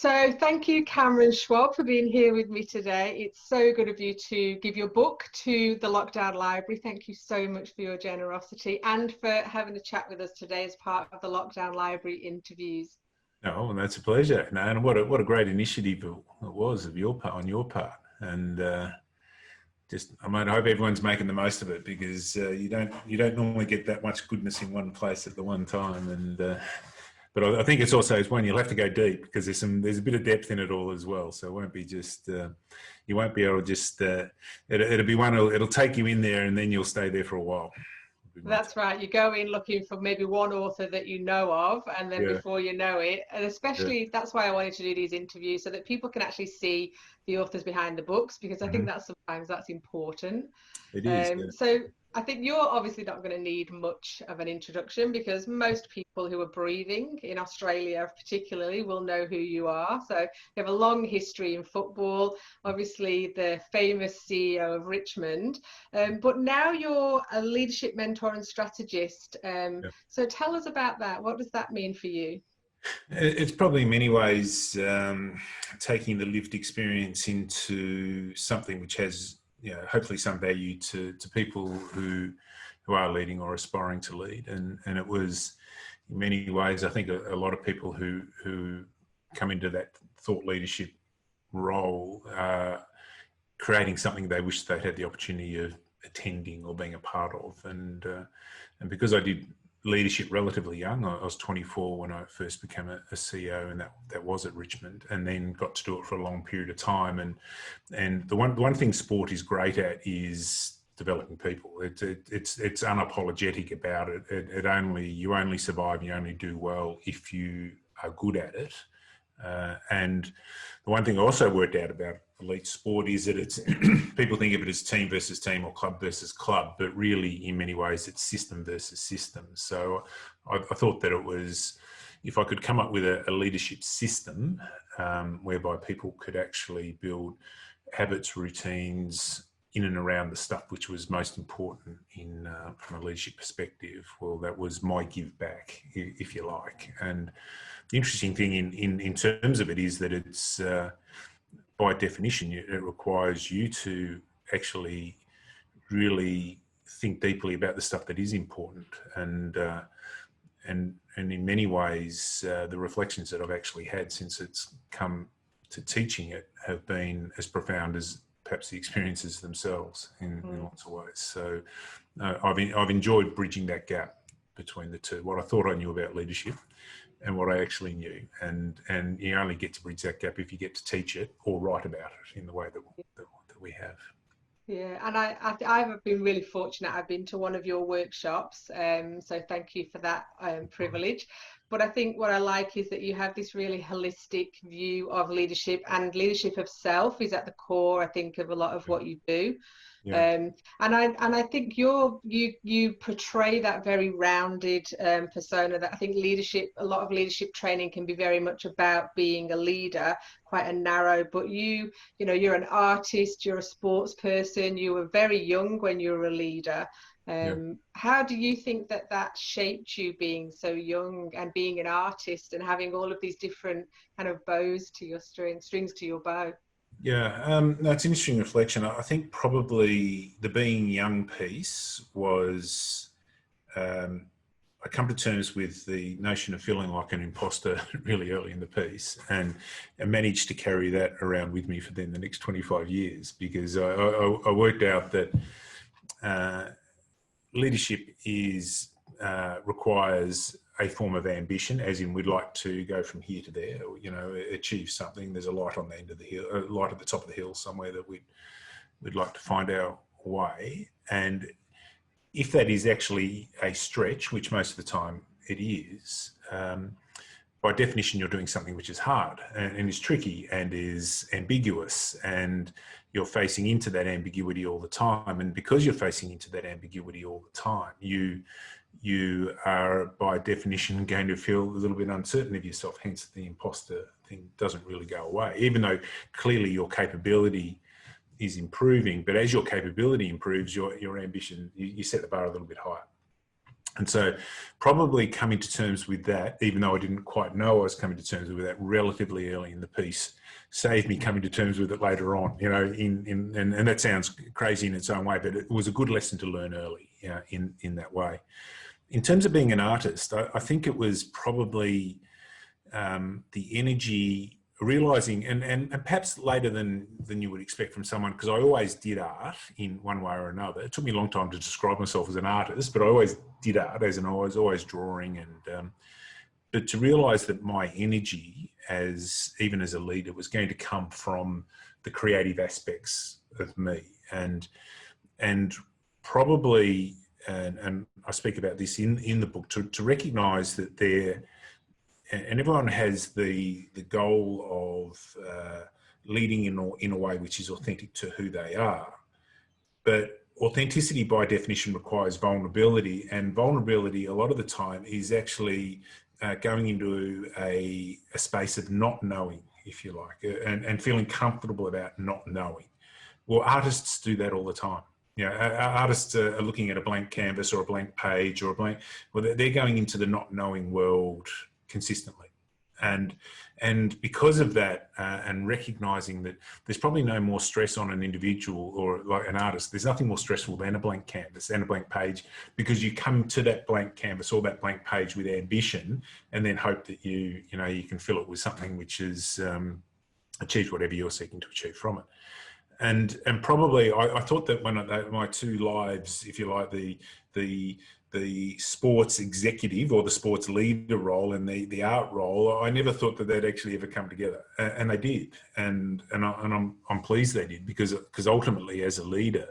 So thank you, Cameron Schwab, for being here with me today. It's so good of you to give your book to the Lockdown Library. Thank you so much for your generosity and for having a chat with us today as part of the Lockdown Library interviews. No, and that's a pleasure. No, and what a great initiative it was of your part, on your part. And I hope everyone's making the most of it, because you don't normally get that much goodness in one place at the one time. And but I think it's one you'll have to go deep, because there's a bit of depth in it all as well. So it won't be just you won't be able to just it'll be one. It'll take you in there, and then you'll stay there for a while. That's right. You go in looking for maybe one author that you know of, and then before you know it, and especially that's why I wanted to do these interviews, so that people can actually see the authors behind the books, because I think sometimes that's important. It is. So I think you're obviously not going to need much of an introduction, because most people who are breathing in Australia particularly will know who you are. So you have a long history in football, obviously the famous CEO of Richmond, but now you're a leadership mentor and strategist. So tell us about that. What does that mean for you? It's probably in many ways taking the lived experience into something which has, hopefully some value to people who are leading or aspiring to lead. And it was, in many ways, I think a lot of people who come into that thought leadership role creating something they wish they'd had the opportunity of attending or being a part of. And because I did leadership relatively young, I was 24 when I first became a CEO, and that was at Richmond, and then got to do it for a long period of time. And the one thing sport is great at is developing people. It's unapologetic about it. You only survive, you only do well if you are good at it. And the one thing I also worked out about elite sport is that it's people think of it as team versus team or club versus club, but really in many ways it's system versus system. So I thought that it was, if I could come up with a leadership system whereby people could actually build habits, routines in and around the stuff which was most important from a leadership perspective, well, that was my give back, if you like. And the interesting thing in terms of it is that it's by definition, it requires you to actually really think deeply about the stuff that is important. And in many ways, the reflections that I've actually had since it's come to teaching it have been as profound as perhaps the experiences themselves in lots of ways. So I've enjoyed bridging that gap between the two, what I thought I knew about leadership and what I actually knew. And you only get to bridge that gap if you get to teach it or write about it in the way that we have. Yeah, and I've been really fortunate. I've been to one of your workshops, so thank you for that privilege. But I think what I like is that you have this really holistic view of leadership, and leadership of self is at the core, I think, of a lot of what you do. And I think you portray that very rounded persona, that I think a lot of leadership training can be very much about being a leader, quite a narrow, but you're an artist, you're a sports person, you were very young when you were a leader. How do you think that shaped you, being so young and being an artist and having all of these different kind of bows to your strings to your bow? Yeah, that's an interesting reflection. I think probably the being young piece was, I come to terms with the notion of feeling like an imposter really early in the piece, and I managed to carry that around with me for then the next 25 years, because I worked out that leadership requires a form of ambition, as in we'd like to go from here to there, or, achieve something. There's a light on the end of the hill, a light at the top of the hill somewhere that we'd like to find our way. And if that is actually a stretch, which most of the time it is, by definition, you're doing something which is hard and is tricky and is ambiguous, and you're facing into that ambiguity all the time. And because you're facing into that ambiguity all the time, you are by definition going to feel a little bit uncertain of yourself. Hence the imposter thing doesn't really go away, even though clearly your capability is improving. But as your capability improves, your ambition, you set the bar a little bit higher. And so probably coming to terms with that, even though I didn't quite know I was coming to terms with that relatively early in the piece, saved me coming to terms with it later on, you know, and that sounds crazy in its own way, but it was a good lesson to learn early, you know, in that way. In terms of being an artist, I think it was probably the energy, realizing, and perhaps later than you would expect from someone, because I always did art in one way or another. It took me a long time to describe myself as an artist, but I always did art, as in I was always drawing. And but to realize that my energy, even as a leader, was going to come from the creative aspects of me, and probably, and I speak about this in the book, to recognize that and everyone has the goal of leading in a way which is authentic to who they are. But authenticity by definition requires vulnerability, and vulnerability a lot of the time is actually going into a space of not knowing, if you like, and feeling comfortable about not knowing. Well, artists do that all the time. You know, artists are looking at a blank canvas or a blank page or well, they're going into the not knowing world consistently. And because of that, and recognizing that there's probably no more stress on an individual or like an artist, there's nothing more stressful than a blank canvas and a blank page, because you come to that blank canvas or that blank page with ambition, and then hope that you can fill it with something which is achieves whatever you're seeking to achieve from it. And probably I thought that when my two lives, if you like, the sports executive or the sports leader role and the art role, I never thought that they'd actually ever come together, and they did, and I'm pleased they did, because ultimately, as a leader,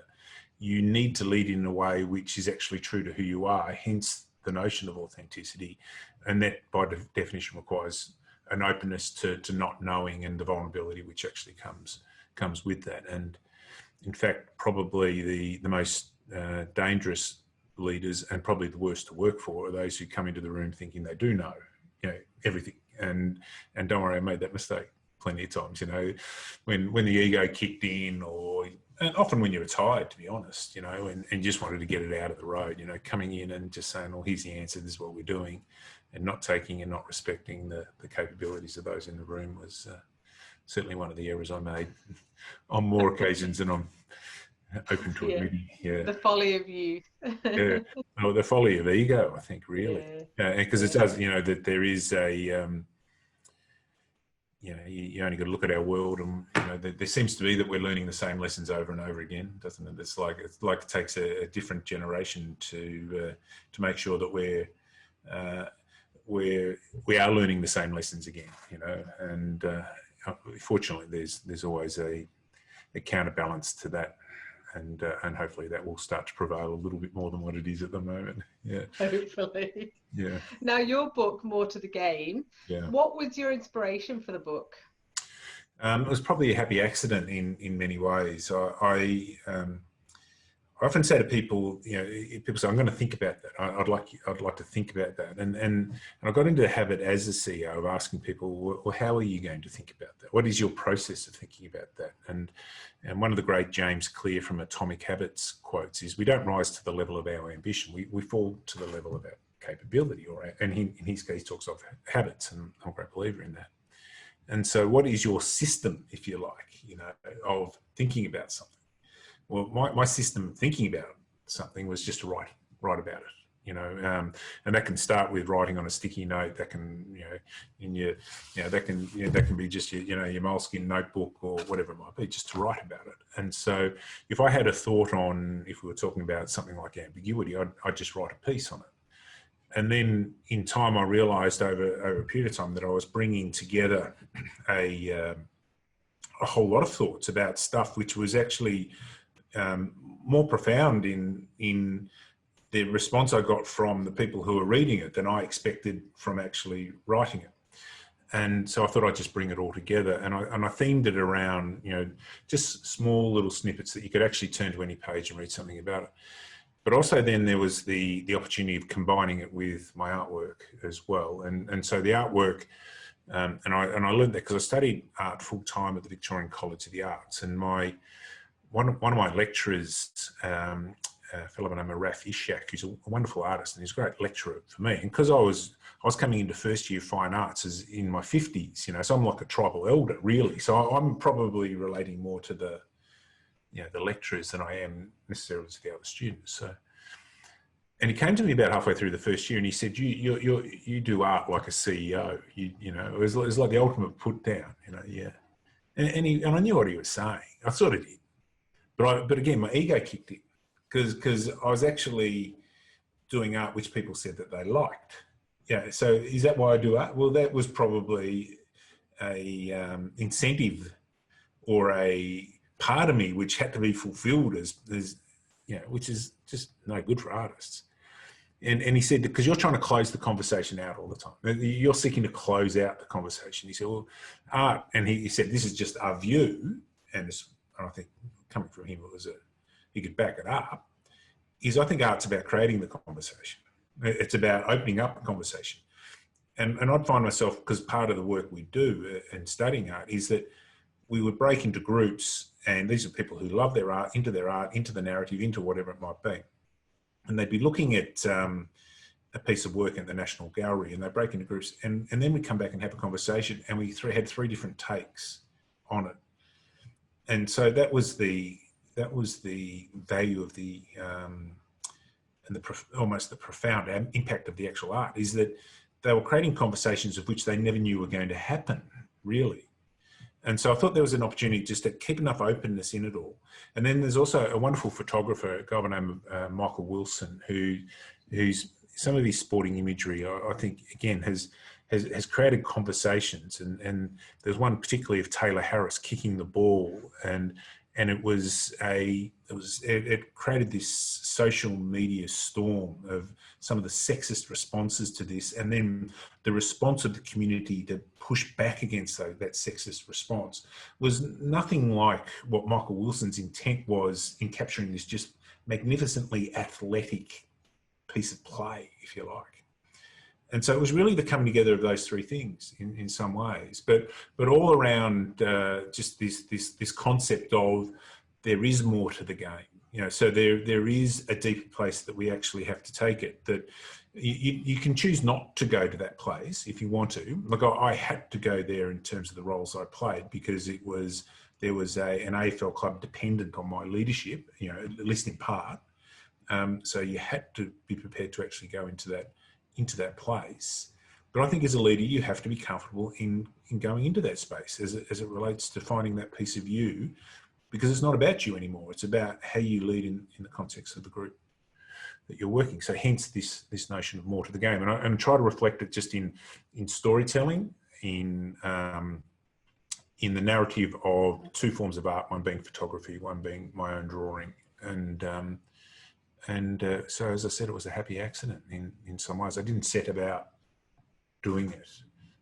you need to lead in a way which is actually true to who you are. Hence the notion of authenticity, and that by definition requires an openness to not knowing and the vulnerability which actually comes with that. And in fact, probably the most dangerous leaders, and probably the worst to work for, are those who come into the room thinking they do know, everything. And don't worry, I made that mistake plenty of times, when the ego kicked in, and often when you were tired, to be honest, and just wanted to get it out of the road, coming in and just saying, well, here's the answer, this is what we're doing, and not taking and not respecting the capabilities of those in the room was certainly one of the errors I made on more occasions than I'm open to admitting. Yeah. The folly of youth. Yeah. Oh, the folly of ego, I think, really. Because it does, that there is a, you only got to look at our world, and there seems to be that we're learning the same lessons over and over again, doesn't it? It's like it takes a different generation to make sure that we are learning the same lessons again, and fortunately there's always a counterbalance to that, and hopefully that will start to prevail a little bit more than what it is at the moment. Yeah, hopefully. Yeah. Now, your book, More to the Game, yeah, what was your inspiration for the book? It was probably a happy accident in many ways. I often say to people, people say, I'm going to think about that. I'd like to think about that. And I got into the habit as a CEO of asking people, well, how are you going to think about that? What is your process of thinking about that? And one of the great James Clear from Atomic Habits quotes is, we don't rise to the level of our ambition. We fall to the level of our capability, and in his case, he talks of habits, and I'm a great believer in that. And so what is your system, if you like, of thinking about something? Well, my system of thinking about something was just to write about it, and that can start with writing on a sticky note. That can, that can be just your moleskin notebook or whatever it might be, just to write about it. And so, if I had a thought on, if we were talking about something like ambiguity, I'd just write a piece on it. And then in time, I realised over a period of time that I was bringing together a whole lot of thoughts about stuff which was actually more profound in the response I got from the people who were reading it than I expected from actually writing it. And so I thought I'd just bring it all together, and I themed it around, just small little snippets that you could actually turn to any page and read something about it. But also then there was the opportunity of combining it with my artwork as well. And so the artwork, and I learned that because I studied art full time at the Victorian College of the Arts, and one of my lecturers a fellow by the name of Raf Ishak, who's a wonderful artist and he's a great lecturer for me. And because I was coming into first year fine arts as in my 50s, so I'm like a tribal elder, really. So I'm probably relating more to the lecturers than I am necessarily to the other students. So, and he came to me about halfway through the first year and he said, you do art like a CEO. It was like the ultimate put down, yeah. And I knew what he was saying. I sort of did. But again, my ego kicked in because I was actually doing art which people said that they liked. Yeah. So is that why I do art? Well, that was probably a incentive or a part of me which had to be fulfilled as which is just no good for artists. And he said, because you're trying to close the conversation out all the time. You're seeking to close out the conversation. He said, well, art, and he said, this is just our view, and I think coming from him, he could back it up, is I think art's about creating the conversation. It's about opening up the conversation. And I'd find myself, because part of the work we do in studying art is that we would break into groups, and these are people who love their art, into the narrative, into whatever it might be. And they'd be looking at a piece of work at the National Gallery, and they break into groups, and then we come back and have a conversation, and we had three different takes on it. And so that was the value of the and almost the profound impact of the actual art, is that they were creating conversations of which they never knew were going to happen, really. And so I thought there was an opportunity just to keep enough openness in it all. And then there's also a wonderful photographer, a guy by the name of Michael Wilson, who's some of his sporting imagery, I think, again, has created conversations. And there's one particularly of Taylor Harris kicking the ball, and it created this social media storm of some of the sexist responses to this, and then the response of the community to push back against that sexist response was nothing like what Michael Wilson's intent was in capturing this just magnificently athletic piece of play, if you like. And so it was really the coming together of those three things in some ways, but all around just this concept of there is more to the game, so there is a deeper place that we actually have to take it, that you can choose not to go to that place if you want to. Like I had to go there in terms of the roles I played, because there was an AFL club dependent on my leadership, at least in part. So you had to be prepared to actually go into that place. But I think as a leader, you have to be comfortable in going into that space as it relates to finding that piece of you, because it's not about you anymore. It's about how you lead in the context of the group that you're working. So hence this notion of more to the game. And I try to reflect it just in storytelling, in the narrative of two forms of art, one being photography, one being my own drawing. So, as I said, it was a happy accident in some ways. I didn't set about doing it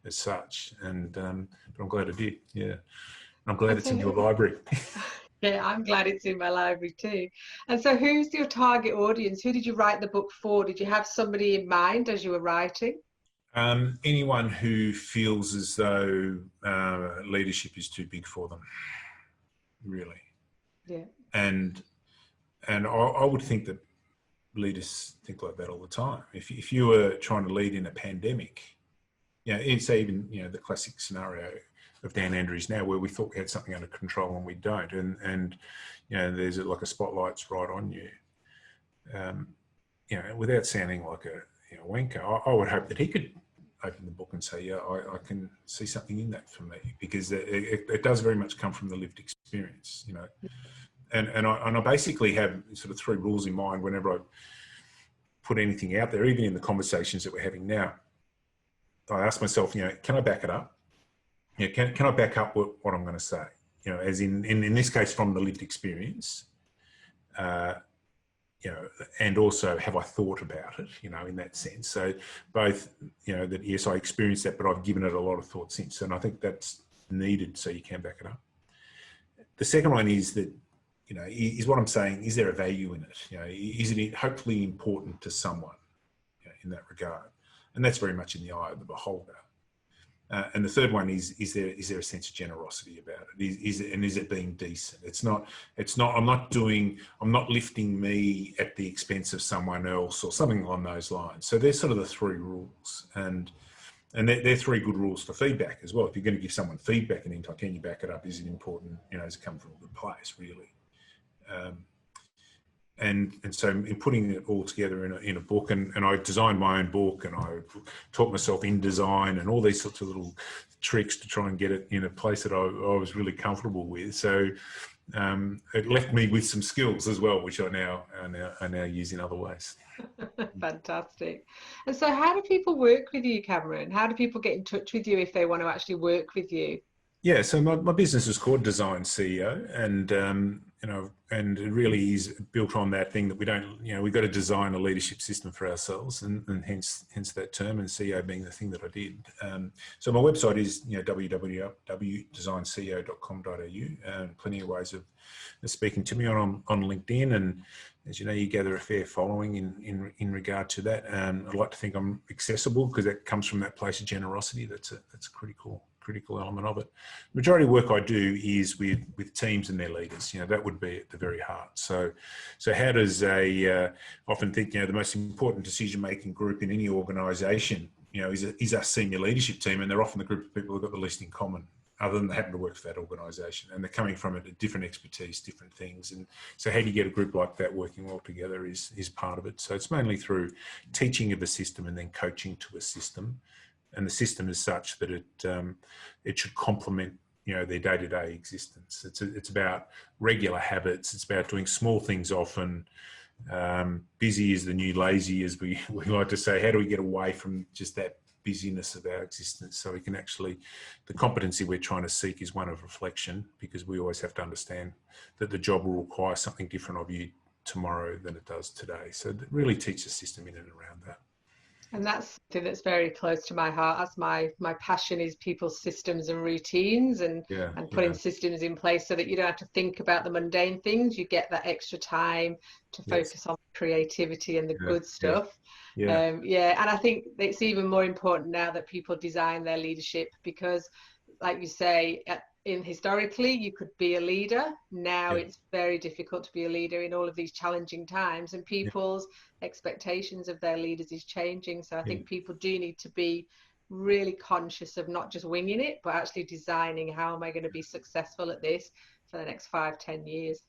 as such, but I'm glad I did. Yeah, I'm glad it's in your library. Yeah, I'm glad it's in my library too. And so, who's your target audience? Who did you write the book for? Did you have somebody in mind as you were writing? Anyone who feels as though leadership is too big for them, really. Yeah. And I would think that leaders think like that all the time. If you were trying to lead in a pandemic, say even the classic scenario of Dan Andrews now, where we thought we had something under control and we don't, and there's like a spotlight's right on you. Without sounding like a wanker, I would hope that he could open the book and say, I can see something in that for me, because it does very much come from the lived experience, And I basically have sort of three rules in mind whenever I put anything out there, even in the conversations that we're having now. I ask myself, can I back it up? Can I back up what I'm going to say? As in this case, from the lived experience, and also have I thought about it, in that sense. So both, that yes, I experienced that, but I've given it a lot of thought since, and I think that's needed so you can back it up. The second one is that, is what I'm saying, is there a value in it? Is it hopefully important to someone in that regard? And that's very much in the eye of the beholder. And the third one is there a sense of generosity about it? Is it being decent? I'm not lifting me at the expense of someone else or something along those lines. So there's sort of the three rules, and they're three good rules for feedback as well. If you're going to give someone feedback, and can you back it up? Is it important? Does it come from a good place, really? And so in putting it all together in a book, and I designed my own book, and I taught myself InDesign and all these sorts of little tricks to try and get it in a place that I was really comfortable with. So it left me with some skills as well, which I now use in other ways. Fantastic. And so how do people work with you, Cameron? How do people get in touch with you if they want to actually work with you? Yeah, so my business is called Design CEO, and and it really is built on that thing that we don't, we've got to design a leadership system for ourselves, and hence that term, and CEO being the thing that I did. So my website is www.designceo.com.au. Plenty of ways of speaking to me on LinkedIn, and as you know, you gather a fair following in regard to that. I'd like to think I'm accessible, because that comes from that place of generosity. That's a critical element of it. The majority of work I do is with teams and their leaders. That would be at the very heart. So how does often think, the most important decision-making group in any organisation, is our senior leadership team, and they're often the group of people who've got the least in common, other than they happen to work for that organisation, and they're coming from a different expertise, different things. And so how do you get a group like that working well together is part of it. So it's mainly through teaching of a system and then coaching to a system. And the system is such that it should complement their day-to-day existence. It's about regular habits. It's about doing small things often. Busy is the new lazy, as we like to say. How do we get away from just that busyness of our existence, so we can actually, the competency we're trying to seek is one of reflection, because we always have to understand that the job will require something different of you tomorrow than it does today. So it really teach the system in and around that. And that's something that's very close to my heart, as my passion is people's systems and routines, and putting systems in place so that you don't have to think about the mundane things. You get that extra time to focus on creativity and the good stuff. And I think it's even more important now that people design their leadership, because like you say, historically you could be a leader. Now it's very difficult to be a leader in all of these challenging times, and people's expectations of their leaders is changing. So I think people do need to be really conscious of not just winging it, but actually designing, how am I going to be successful at this for the next 5-10 years.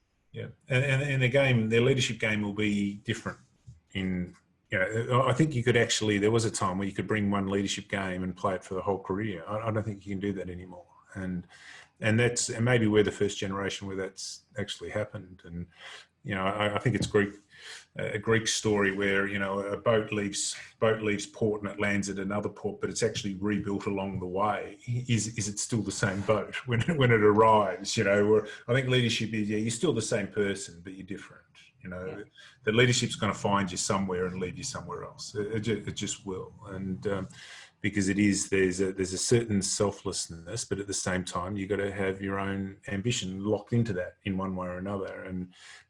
And their leadership game will be different. I think you could actually, there was a time where you could bring one leadership game and play it for the whole career. I don't think you can do that anymore. And maybe we're the first generation where that's actually happened. And I think it's a Greek story where a boat leaves port and it lands at another port, but it's actually rebuilt along the way. Is it still the same boat when it arrives? Or I think leadership is, you're still the same person, but you're different. The leadership's going to find you somewhere and leave you somewhere else. It just will. And because there's a certain selflessness, but at the same time, you've got to have your own ambition locked into that in one way or another.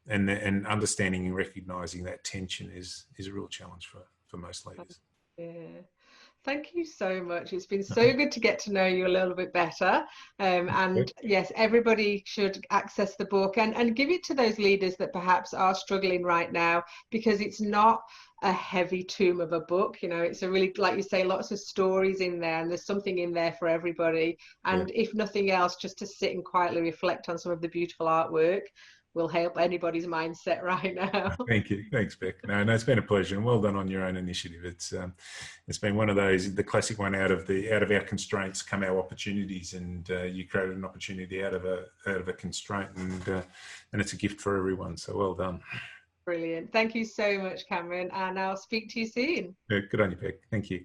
And understanding and recognizing that tension is a real challenge for most leaders. Thank you so much. It's been so good to get to know you a little bit better. And yes, everybody should access the book and give it to those leaders that perhaps are struggling right now, because it's not a heavy tome of a book. It's a really, like you say, lots of stories in there, and there's something in there for everybody. And if nothing else, just to sit and quietly reflect on some of the beautiful artwork will help anybody's mindset right now. Thank you. Thanks, Beck. No, it's been a pleasure, and well done on your own initiative. It's been one of those, the classic one, out of our constraints come our opportunities, and you created an opportunity out of a constraint, and it's a gift for everyone. So well done. Brilliant. Thank you so much, Cameron, and I'll speak to you soon. Good on you, Beck. Thank you.